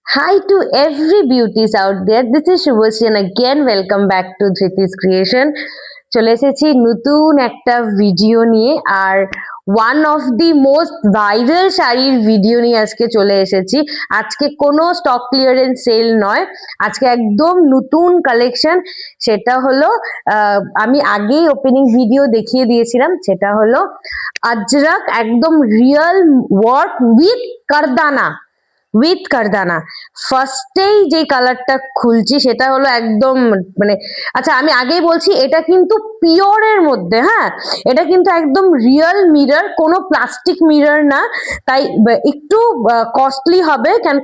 Hi to every beauties out there. This is Shubhashri and again welcome back to Dhriti's Creation. চলে এসেছি নতুন একটা video নিয়ে আর one of the most viral শাড়ির video নিয়ে আজকে চলে এসেছি। আজকে কোনো স্টক ক্লিয়ারেন্স সেল নয়, আজকে একদম নতুন কালেকশন। সেটা হলো আমি আগেই ওপেনিং ভিডিও দেখিয়ে দিয়েছিলাম, সেটা হলো আজরাক একদম রিয়েল ওয়ার্ক উইথ কারদানা। ফার্স্টেই যে কালারটা খুলছি সেটা হলো একদম মানে, আচ্ছা আমি আগেই বলছি এটা কিন্তু পিওরের মধ্যে, হ্যাঁ এটা কিন্তু একদম রিয়েল মিরর, কোনো প্লাস্টিক মিরর না, তাই একটু কস্টলি হবে। কেন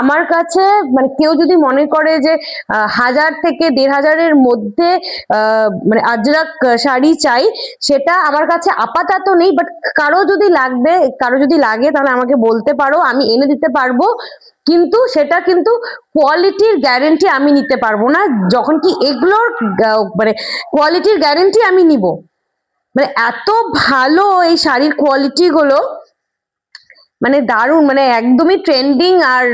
আমার কাছে মানে কেউ যদি মনে করে যে 1000 থেকে 1500-এর মধ্যে মানে আজরাক শাড়ি চাই, সেটা আমার কাছে আপাতত নেই, বাট কারো যদি লাগে তাহলে আমাকে বলতে পারো, আমি এনে দিতে পারবো। কিন্তু সেটা কিন্তু কোয়ালিটির গ্যারেন্টি আমি নিতে পারবো না, যখন কি এগুলোর মানে কোয়ালিটির গ্যারেন্টি আমি নিব। মানে এত ভালো এই শাড়ির কোয়ালিটি গুলো, মানে দারুণ, মানে একদমই ট্রেন্ডিং আর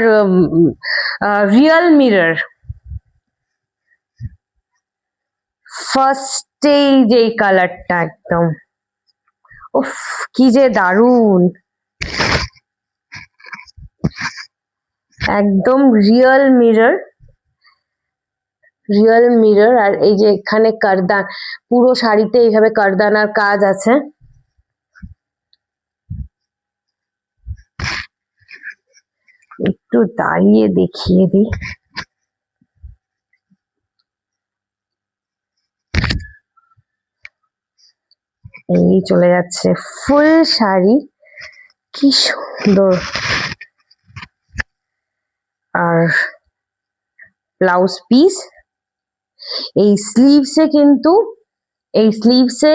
রিয়েল মিরর। ফার্স্টেই যেই কালারটা একদম, উফ কি যে দারুণ, একদম রিয়েল মিরর। আর এই যে এখানে কারদান, পুরো শাড়িতে এইভাবে কারদানার কাজ আছে। একটু দাঁড়িয়ে দেখিয়ে দিই। এই চলে যাচ্ছে ফুল শাড়ি, কি সুন্দর। আর ব্লাউজ পিস, এই স্লিভসে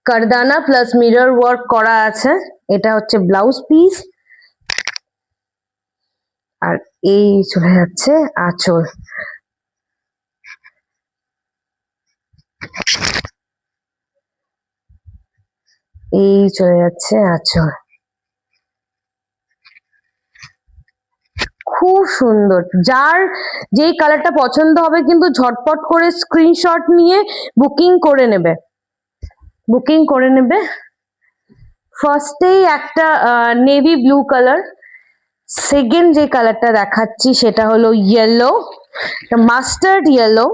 কারদানা প্লাস মিরর ওয়ার্ক করা আছে। এটা হচ্ছে ব্লাউজ পিস। আর এই চলে যাচ্ছে আঁচল, এই চলে যাচ্ছে আঁচল। খুব সুন্দর। যার যেই কালারটা পছন্দ হবে কিন্তু ঝটপট করে স্ক্রিনশট নিয়ে বুকিং করে নেবে। ফার্স্টেই একটা নেভি ব্লু কালার, সেকেন্ড যে কালারটা দেখাচ্ছি সেটা হলো ইয়েলো, মাস্টার্ড ইয়েলো।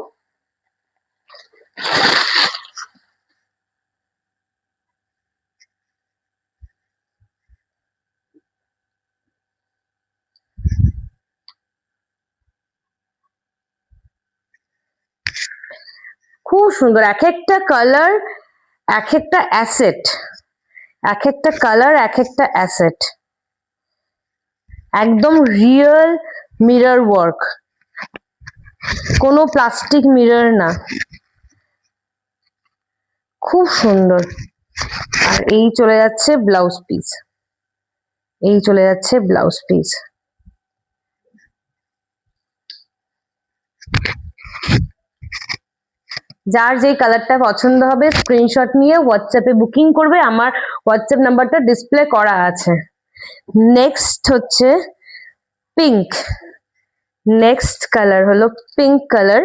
খুব সুন্দর, এক একটা কালার এক একটা অ্যাসেট, একদম রিয়েল মিরর ওয়ার্ক, কোনো প্লাস্টিক মিরর না, খুব সুন্দর। আর এই চলে যাচ্ছে ব্লাউজ পিস, যার যেই কালারটা পছন্দ হবে স্ক্রিনশট নিয়ে হোয়াটসঅ্যাপে বুকিং করবে, আমার হোয়াটসঅ্যাপ নাম্বারটা ডিসপ্লে করা আছে। নেক্সট হচ্ছে পিঙ্ক, নেক্সট কালার হলো পিঙ্ক কালার।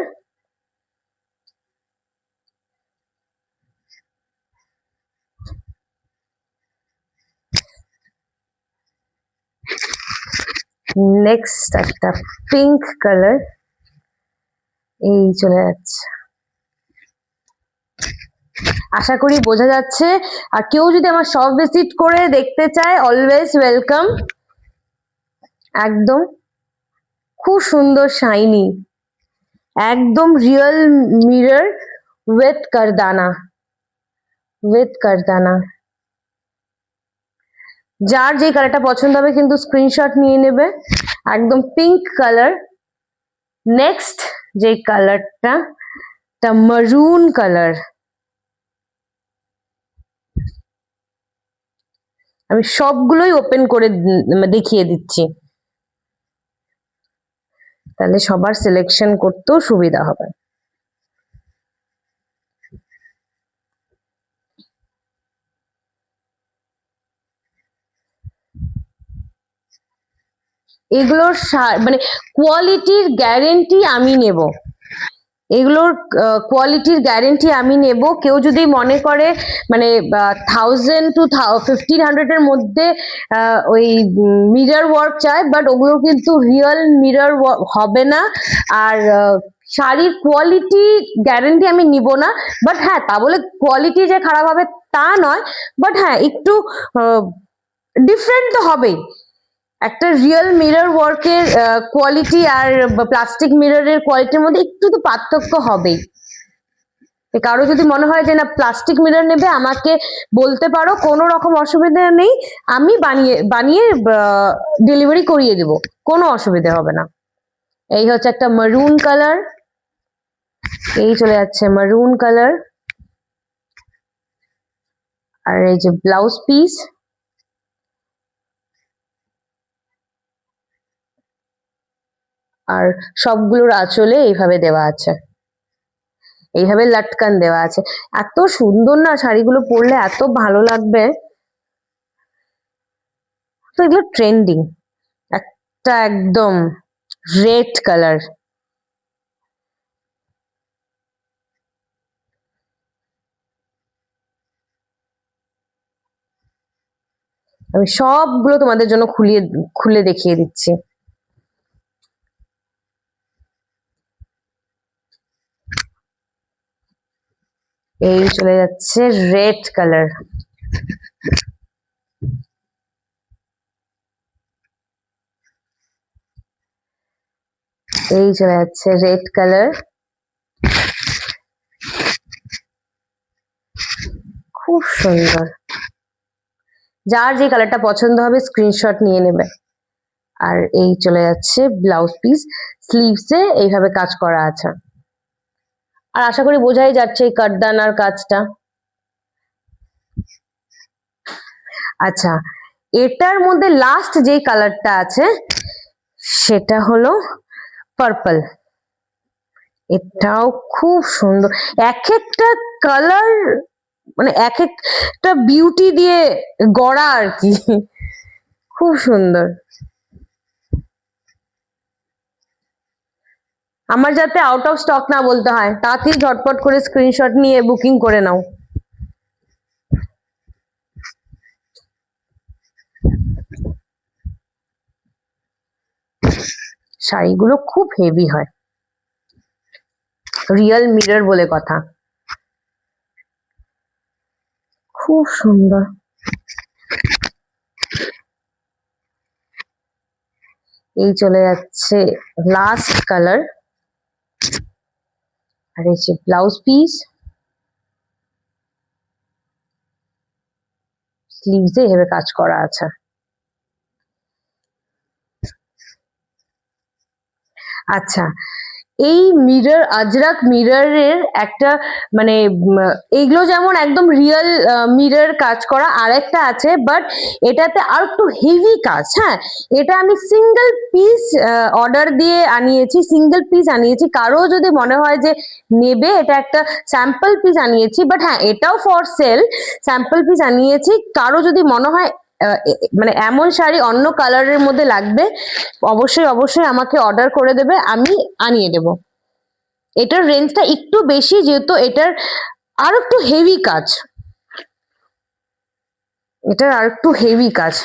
নেক্সট একটা পিঙ্ক কালার, এই চলে যাচ্ছে। আশা করি বোঝা যাচ্ছে। আর কেউ যদি আমার শপ ভিজিট করে দেখতে চায়, অলওয়েজ ওয়েলকাম। একদম খুব সুন্দর শাইনি, একদম রিয়েল মিরর উইথ কারদানা। যার যে কালারটা পছন্দ হবে কিন্তু স্ক্রিনশট নিয়ে নেবে। একদম পিঙ্ক কালার। নেক্সট যে কালারটা, মারুন কালার। আমি সবগুলোই ওপেন করে দেখিয়ে দিচ্ছি, তাহলে সবার সিলেকশন করতেও সুবিধা হবে। এগুলোর মানে কোয়ালিটির গ্যারেন্টি আমি নেব, এগুলোর কোয়ালিটির গ্যারেন্টি আমি নেব। কেউ যদি মনে করে মানে 1000 to 1500 এর মধ্যে ওই মিরর ওয়ার্ক চায়, বাট ওগুলো কিন্তু রিয়েল মিরর হবে না। আর শাড়ির কোয়ালিটি গ্যারেন্টি আমি নিব না, বাট হ্যাঁ তা বলে কোয়ালিটি যে খারাপ হবে তা নয়, বাট হ্যাঁ একটু ডিফারেন্ট তো হবেই। একটা রিয়েল মিরর ওয়ার্কের কোয়ালিটি আর প্লাস্টিক মিররের কোয়ালিটির মধ্যে একটু তো পার্থক্য হবেই। কারো যদি মনে হয় যে না প্লাস্টিক মিরর নেবে, আমাকে বলতে পারো, কোনো রকম অসুবিধা নেই, আমি বানিয়ে বানিয়ে ডেলিভারি করিয়ে দেব, কোনো অসুবিধা হবে না। এই হচ্ছে একটা মারুন কালার, এই চলে যাচ্ছে মারুন কালার। আর এই যে ব্লাউজ পিস, আর সবগুলোর আঁচলে এইভাবে দেওয়া আছে, এইভাবে লটকান দেওয়া আছে। এত সুন্দর না শাড়িগুলো, পরলে এত ভালো লাগবে। তো এগুলো ট্রেন্ডিং, একটা একদম রেড কালার, আমি সবগুলো তোমাদের জন্য খুলে দেখিয়ে দিচ্ছি। এই চলে যাচ্ছে রেড কালার, এই চলে যাচ্ছে রেড কালার, খুব সুন্দর। যার যে কালারটা পছন্দ হবে স্ক্রিনশট নিয়ে নেবে। আর এই চলে যাচ্ছে ব্লাউজ পিস, স্লিভসে এইভাবে কাজ করা আছে। আর আশা করি বোঝাই যাচ্ছে এই কাঠদানার কাজটা। আচ্ছা, এটার মধ্যে লাস্ট যে কালারটা আছে সেটা হলো পার্পল। এটাও খুব সুন্দর, এক একটা কালার মানে এক একটা বিউটি দিয়ে গড়া আর কি, খুব সুন্দর। আমার যাতে আউট অফ স্টক না বলতে হয়, তাড়াতাড়ি ঝটপট করে স্ক্রিনশট নিয়ে বুকিং করে নাও। শাড়িগুলো খুব হেভি হয়, রিয়েল মিরর বলে কথা, খুব সুন্দর। এই চলে যাচ্ছে লাস্ট কালার, আর এই যে ব্লাউজ পিস, স্লিভসে এভাবে কাজ করা আছে। আচ্ছা, এই মিরর আজরাক মিররের একটা মানে এইগুলো যেমন একদম রিয়েল মিরর কাজ করা, আরেকটা আছে বাট এটাতে আর একটু হেভি কাজ। হ্যাঁ, এটা আমি সিঙ্গেল পিস অর্ডার দিয়ে আনিয়েছি, সিঙ্গেল পিস আনিয়েছি। কারো যদি মনে হয় যে নেবে, এটা একটা স্যাম্পল পিস আনিয়েছি, বাট হ্যাঁ এটাও ফর সেল, স্যাম্পল পিস আনিয়েছি। কারো যদি মনে হয় মানে এমন শাড়ি অন্য কালারের মধ্যে লাগবে, অবশ্যই অবশ্যই আমাকে অর্ডার করে দেবে, আমি আনিয়ে দেব। এটার রেঞ্জটা একটু বেশি, যেহেতু এটার আর একটু হেভি কাজ, এটার আর একটু হেভি কাজ।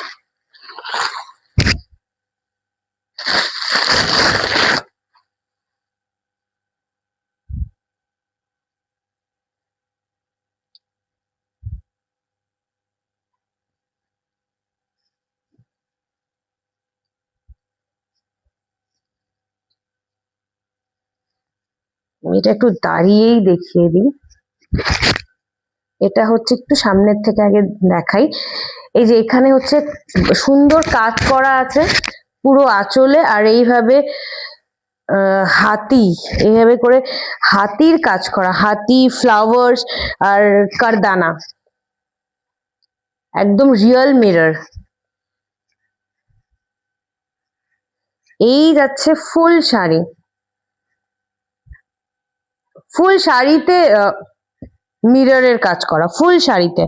এটা একটু দাঁড়িয়েই দেখিয়ে দিই, এটা হচ্ছে একটু সামনের থেকে আগে দেখাই। এই যে এখানে হচ্ছে সুন্দর কাজ করা আছে পুরো আঁচলে, আর এইভাবে হাতি, এইভাবে করে হাতির কাজ করা, হাতি, ফ্লাওয়ার্স আর কারদানা, একদম রিয়েল মিরর। এই যাচ্ছে ফুল শাড়ি, ফুল শাড়িতে মিররের কাজ করা, ফুল শাড়িতে।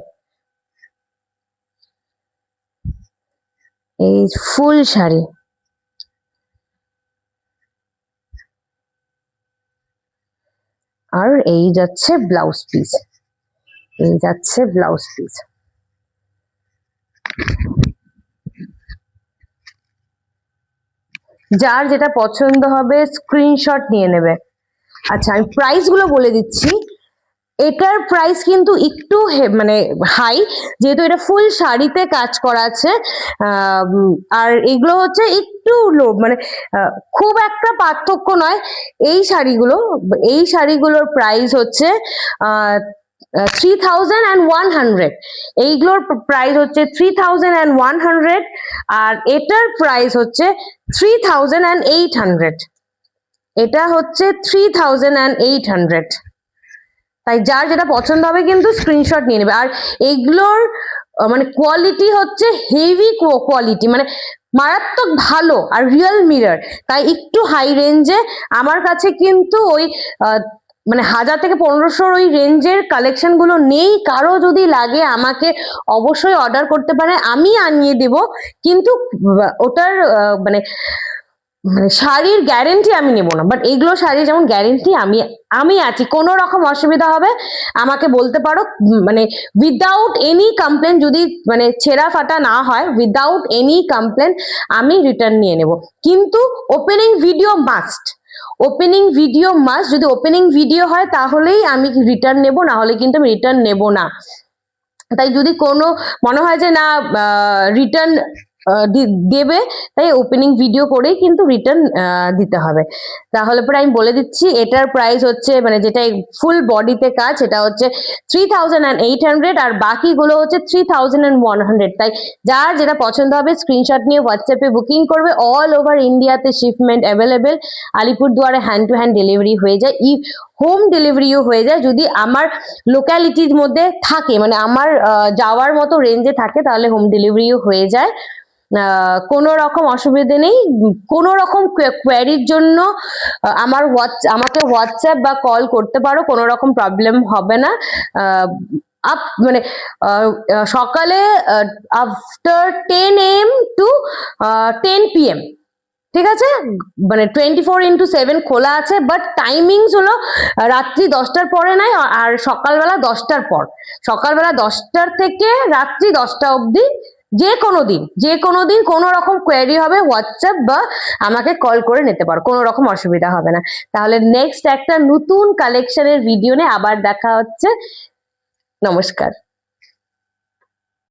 এই ফুল শাড়ি, আর এই যাচ্ছে ব্লাউজ পিস, এই যাচ্ছে ব্লাউজ পিস। যার যেটা পছন্দ হবে স্ক্রিনশট নিয়ে নেবে। আচ্ছা আমি প্রাইস গুলো বলে দিচ্ছি। এটার প্রাইস কিন্তু একটু মানে হাই, যেহেতু এটা ফুল শাড়িতে কাজ করা আছে। আর এগুলো হচ্ছে একটু লো, মানে খুব একটা পার্থক্য নয়। এই শাড়িগুলোর প্রাইস হচ্ছে 3100। এইগুলোর প্রাইস হচ্ছে 3100, আর এটার প্রাইস হচ্ছে 3800। এটা হচ্ছে 3800। তাই যার যেটা পছন্দ হবে কিন্তু স্ক্রিনশট নিয়ে নেবে। আর এগুলোর মানে কোয়ালিটি হচ্ছে হেভি কোয়ালিটি, মানে মারাত্মক ভালো আর রিয়েল মিরর। তাই একটু হাই রেঞ্জে আমার কাছে কিন্তু ওই মানে 1000 থেকে 1500 ওই রেঞ্জের কালেকশন গুলো নেই। কারো যদি লাগে আমাকে অবশ্যই অর্ডার করতে পারে, আমি আনিয়ে দেব। কিন্তু ওটার মানে মানে শাড়ির গ্যারেন্টি আমি নেবো না, বাট এইগুলো শাড়ি যেমন গ্যারেন্টি আমি আছি। কোনো রকম অসুবিধা হবে আমাকে বলতে পারো, মানে উইদাউট এনি কমপ্লেন, যদি মানে ছেঁড়া ফাটা না হয়, উইদাউট এনি কমপ্লেন আমি রিটার্ন নিয়ে নেব। কিন্তু opening video must, opening video must. যদি ওপেনিং ভিডিও হয় তাহলেই আমি রিটার্ন নেব, না হলে কিন্তু আমি রিটার্ন নেব না। তাই যদি কোনো মনে হয় যে না রিটার্ন দেবে, তাই ওপেনিং ভিডিও করেই কিন্তু রিটার্ন দিতে হবে। তাহলে পরে আমি বলে দিচ্ছি, এটার প্রাইস হচ্ছে মানে যেটা ফুল বডিতে কাজ সেটা হচ্ছে 3800, আর বাকিগুলো হচ্ছে 3100। তাই যার যেটা পছন্দ হবে স্ক্রিনশট নিয়ে হোয়াটসঅ্যাপে বুকিং করবে। অল ওভার ইন্ডিয়াতে শিপমেন্ট অ্যাভেলেবেল। আলিপুরদুয়ারে হ্যান্ড টু হ্যান্ড ডেলিভারি হয়ে যায়, হোম ডেলিভারিও হয়ে যায়। যদি আমার লোকালিটির মধ্যে থাকে, মানে আমার যাওয়ার মতো রেঞ্জে থাকে, তাহলে হোম ডেলিভারিও হয়ে যায়। কোনো রকম অসুবিধা নেই। কোনো রকম কোয়ারির জন্য আমাকে হোয়াটসঅ্যাপ বা কল করতে পারো, কোনো রকম প্রবলেম হবে না। মানে সকালে আফটার 10 AM টু 10 PM, ঠিক আছে? মানে 24x7 খোলা আছে, বাট টাইমিংস হলো রাত্রি 10টার পরে নাই, আর সকালবেলা 10টার পর। সকালবেলা 10টার থেকে রাত্রি 10টা অবধি যে কোনো দিন কোনো রকম কোয়েরি হবে হোয়াটসঅ্যাপ বা আমাকে কল করে নিতে পারো, কোনো রকম অসুবিধা হবে না। তাহলে নেক্সট একটা নতুন কালেকশনের ভিডিও নিয়ে আবার দেখা হচ্ছে। নমস্কার।